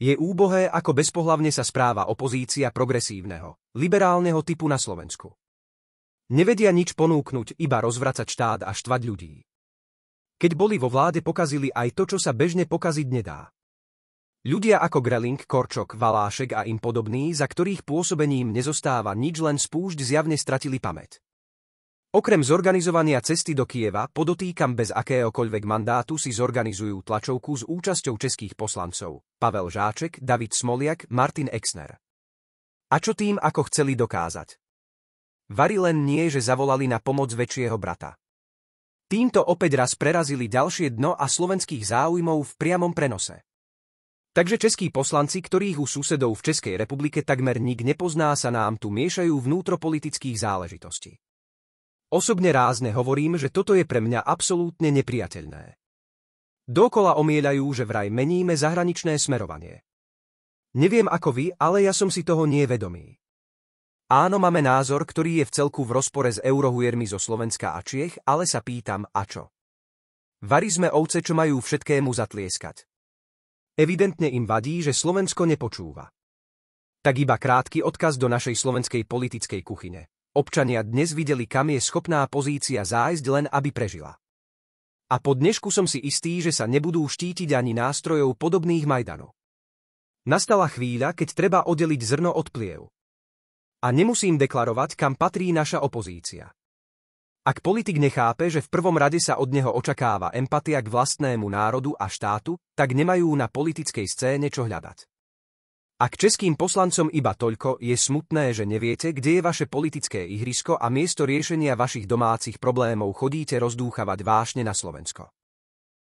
Je úbohé, ako bezpohlavne sa správa opozícia progresívneho, liberálneho typu na Slovensku. Nevedia nič ponúknuť, iba rozvracať štát a štvať ľudí. Keď boli vo vláde, pokazili aj to, čo sa bežne pokaziť nedá. Ľudia ako Greling, Korčok, Valášek a im podobní, za ktorých pôsobením nezostáva nič, len spúšť, zjavne stratili pamäť. Okrem zorganizovania cesty do Kyjeva, podotýkam bez akéhokoľvek mandátu, si zorganizujú tlačovku s účasťou českých poslancov Pavel Žáček, David Smoliak, Martin Exner. A čo tým, ako chceli dokázať? Vari len nie, že zavolali na pomoc väčšieho brata. Týmto opäť raz prerazili ďalšie dno a slovenských záujmov v priamom prenose. Takže českí poslanci, ktorých u susedov v Českej republike takmer nik nepozná, sa nám tu miešajú vnútropolitických záležitostí. Osobne rázne hovorím, že toto je pre mňa absolútne nepriateľné. Dookola omieľajú, že vraj meníme zahraničné smerovanie. Neviem ako vy, ale ja som si toho nie vedomý. Áno, máme názor, ktorý je vcelku v rozpore s eurohujermi zo Slovenska a Čiech, ale sa pýtam, a čo? Vari sme ovce, čo majú všetkému zatlieskať. Evidentne im vadí, že Slovensko nepočúva. Tak iba krátky odkaz do našej slovenskej politickej kuchyne. Občania dnes videli, kam je schopná pozícia zájsť, len aby prežila. A po dnešku som si istý, že sa nebudú štítiť ani nástrojov podobných Majdanu. Nastala chvíľa, keď treba oddeliť zrno od pliev. A nemusím deklarovať, kam patrí naša opozícia. Ak politik nechápe, že v prvom rade sa od neho očakáva empatia k vlastnému národu a štátu, tak nemajú na politickej scéne čo hľadať. A k českým poslancom iba toľko, je smutné, že neviete, kde je vaše politické ihrisko a miesto riešenia vašich domácich problémov chodíte rozdúchavať vášne na Slovensko.